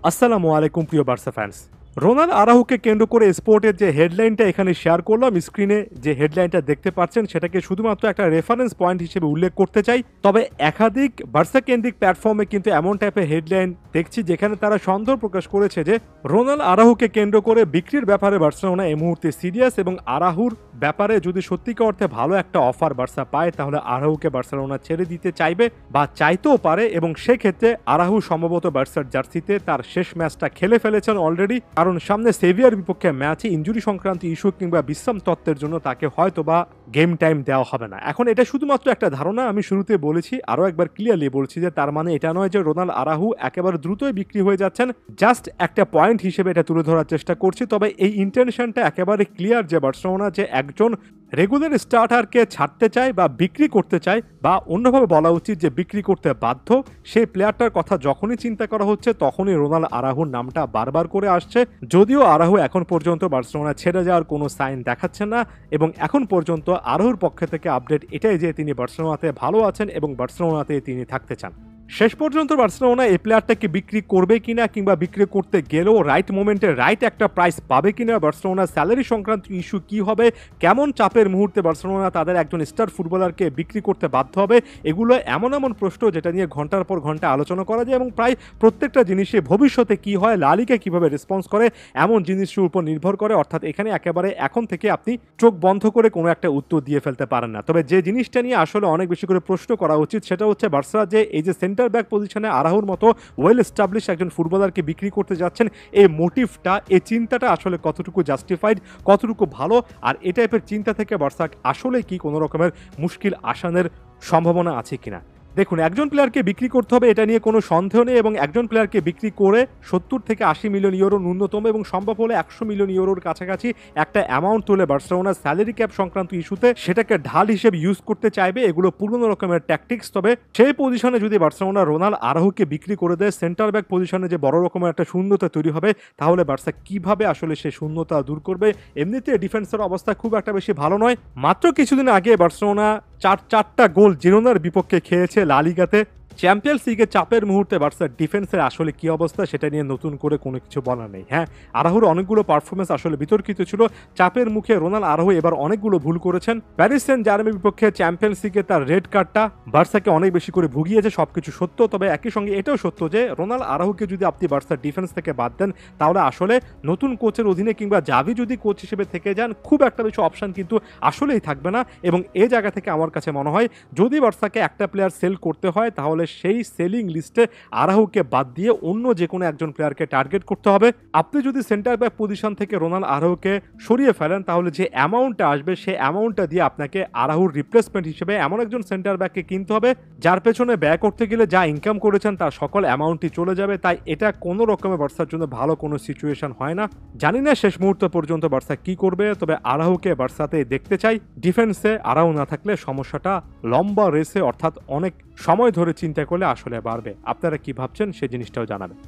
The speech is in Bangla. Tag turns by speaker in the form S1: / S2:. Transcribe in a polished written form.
S1: আসসালামু আলাইকুম প্রিয় বার্সা ফ্যান্স। রোনাল আরাউকে কেন্দ্র করে স্পোর্টের যে হেডলাইনটা এখানে শেয়ার করলাম, স্ক্রিনে যে হেডলাইনটা দেখতে পাচ্ছেন সেটাকে শুধুমাত্র একটা রেফারেন্স পয়েন্ট হিসেবে উল্লেখ করতে চাই। তবে একাধিক বার্সা কেন্দ্রিক প্ল্যাটফর্মে কিন্তু এমন টাইপের হেডলাইন দেখছি যেখানে তারা সন্দেহ প্রকাশ করেছে যে রোনাল আরাউকে কেন্দ্র করে বিক্রির ব্যাপারে বার্সেলোনা এই মুহূর্তে সিরিয়াস, এবং আরাহুর ব্যাপারে যদি সত্যিকার অর্থে ভালো একটা অফার বার্সা পায় তাহলে আরাহুকে বার্সেলোনা ছেড়ে দিতে চাইবে বা চাইতেও পারে, এবং সেক্ষেত্রে আরাহু সম্ভবত বার্সার জার্সিতে তার শেষ ম্যাচটা খেলে ফেলেছেন অলরেডি, কারণ সামনে সেভিয়ার বিপক্ষে ম্যাচে ইনজুরি সংক্রান্ত ইস্যু কিংবা বিশ্রাম তত্ত্বের জন্য তাকে হয়তো বা গেম টাইম দেওয়া হবে না। এখন এটা শুধুমাত্র একটা ধারণা, আমি শুরুতে বলেছি, আরও একবার ক্লিয়ারলি বলছি যে তার মানে এটা নয় যে রোনাল আরাহু একেবারে দ্রুতই বিক্রি হয়ে যাচ্ছেন, জাস্ট একটা পয়েন্ট হিসেবে এটা তুলে ধরার চেষ্টা করছি। তবে এই ইন্টেনশনটা একেবারে ক্লিয়ার যে বার্সেলোনা যে একজন রেগুলার স্টার্টারকে ছাড়তে চায় বা বিক্রি করতে চায়, বা অন্যভাবে বলা উচিত যে বিক্রি করতে বাধ্য, সেই প্লেয়ারটার কথা যখনই চিন্তা করা হচ্ছে তখনই রোনাল আরাহুর নামটা বারবার করে আসছে। যদিও আরাহু এখন পর্যন্ত বার্সেলোনা ছেড়ে যাওয়ার কোনো সাইন দেখাচ্ছে না, এবং এখন পর্যন্ত আরাহুর পক্ষ থেকে আপডেট এটাই যে তিনি বার্সেলোনাতে ভালো আছেন এবং বার্সেলোনাতে তিনি থাকতে চান। শেষ পর্যন্ত বার্সেলোনা এই প্লেয়ারটাকে বিক্রি করবে কিনা, কিংবা বিক্রি করতে গেলেও রাইট মোমেন্টে রাইট একটা প্রাইস পাবে কিনা, বার্সেলোনা স্যালারি সংক্রান্ত ইস্যু কি হবে, কেমন চাপের মুহূর্তে বার্সেলোনা তাদের একজন স্টার ফুটবলারকে বিক্রি করতে বাধ্য হবে, এগুলো এমন এমন প্রশ্ন যেটা নিয়ে ঘন্টার পর ঘন্টা আলোচনা করা যায়, এবং প্রায় প্রত্যেকটা জিনিসে ভবিষ্যতে কি হয়, লা লিগা কিভাবে রেসপন্স করে, এমন জিনিসের উপর নির্ভর করে। অর্থাৎ এখানে একেবারে এখন থেকে আপনি চোখ বন্ধ করে কোনো একটা উত্তর দিয়ে ফেলতে পারেন না। তবে যে জিনিসটা নিয়ে আসলে অনেক বেশি করে প্রশ্ন করা উচিত সেটা হচ্ছে বার্সা যে এই যে সেন্টার ব্যাক পজিশনে আরাহুর মতো ওয়েল এস্টাবলিশ একজন ফুটবলারকে বিক্রি করতে যাচ্ছেন, এই মোটিভটা, এই চিন্তাটা আসলে কতটুকু জাস্টিফাইড, কতটুকু ভালো, আর এই টাইপের চিন্তা থেকে বার্সা আসলে কি কোনো রকমের মুশকিল আসানের সম্ভাবনা আছে কিনা। দেখুন, একজন প্লেয়ারকে বিক্রি করতে হবে এটা নিয়ে কোনো সন্দেহ নেই, এবং একজন প্লেয়ারকে বিক্রি করে 70 থেকে 80 মিলিয়ন ইউরো ন্যূনতম এবং সম্ভব হলে 100 মিলিয়ন ইউরোর কাছাকাছি একটা অ্যামাউন্ট তুলে বার্সেলোনার স্যালারি ক্যাপ সংক্রান্ত ইস্যুতে সেটাকে ঢাল হিসেবে ইউজ করতে চাইবে। এগুলো পুরনো রকমের ট্যাকটিক্স। তবে সেই পজিশনে যদি বার্সেলোনা রোনাল আরাহুকে বিক্রি করে দেয়, সেন্টার ব্যাক পজিশনে যে বড় রকমের একটা শূন্যতা তৈরি হবে, তাহলে বার্সা কিভাবে আসলে সেই শূন্যতা দূর করবে? এমনিতে ডিফেন্সের অবস্থা খুব একটা বেশি ভালো নয়। মাত্র কিছুদিন আগে বার্সেলোনা চারটা গোল জিরোনার বিপক্ষে খেয়েছে লা লিগাতে। চ্যাম্পিয়ন্স লিগে চাপের মুহূর্তে বার্সার ডিফেন্সের আসলে কি অবস্থা সেটা নিয়ে নতুন করে কোনো কিছু বলার নেই। হ্যাঁ, আরাহুর অনেকগুলো পারফরমেন্স আসলে বিতর্কিত ছিল। চাপের মুখে রোনাল আরাহু এবার অনেকগুলো ভুল করেছেন। প্যারিস সেন্ট জার্মের বিপক্ষে চ্যাম্পিয়ন্স লিগে তার রেড কার্ডটা বার্সাকে অনেক বেশি করে ভুগিয়েছে, সবকিছু সত্য। তবে একই সঙ্গে এটাও সত্য যে রোনাল আরাহুকে যদি আপনি বার্সার ডিফেন্স থেকে বাদ দেন, তাহলে আসলে নতুন কোচের অধীনে কিংবা জাভি যদি কোচ হিসেবে থেকে যান, খুব একটা বেশি অপশন কিন্তু আসলেই থাকবে না। এবং এই জায়গা থেকে আমার কাছে মনে হয় যদি বার্সাকে একটা প্লেয়ার সেল করতে হয় তাহলে সেই সেলিং লিস্টে আরাহুকে বাদ দিয়ে অন্য যে কোনো একজন প্লেয়ারকে টার্গেট করতে হবে। আপনি যদি সেন্টার ব্যাক পজিশন থেকে রোনাল আরাহুকে সরিয়ে ফেলেন, তাহলে যে অ্যামাউন্টটা আসবে সেই অ্যামাউন্টটা দিয়ে আপনাকে আরাহুর রিপ্লেসমেন্ট হিসেবে এমন একজন সেন্টার ব্যাককে কিনতে হবে যার পেছনে ব্যয় করতে গেলে যা ইনকাম করেছেন তার সকল অ্যামাউন্টই চলে যাবে। তাই এটা কোনো রকমের বার্সার জন্য ভালো কোনো সিচুয়েশন হয় না। জানি না শেষ মুহূর্ত পর্যন্ত বার্সা কি করবে, তবে আরাহুকে বার্সাতে দেখতে চাই। ডিফেন্সে আরাহু না থাকলে সমস্যাটা লম্বা রেসে, অর্থাৎ অনেক সময় ধরে চিন্তা করলে আসলে বাড়বে। আপনারা কি ভাবছেন সেই জিনিসটাও জানাবেন।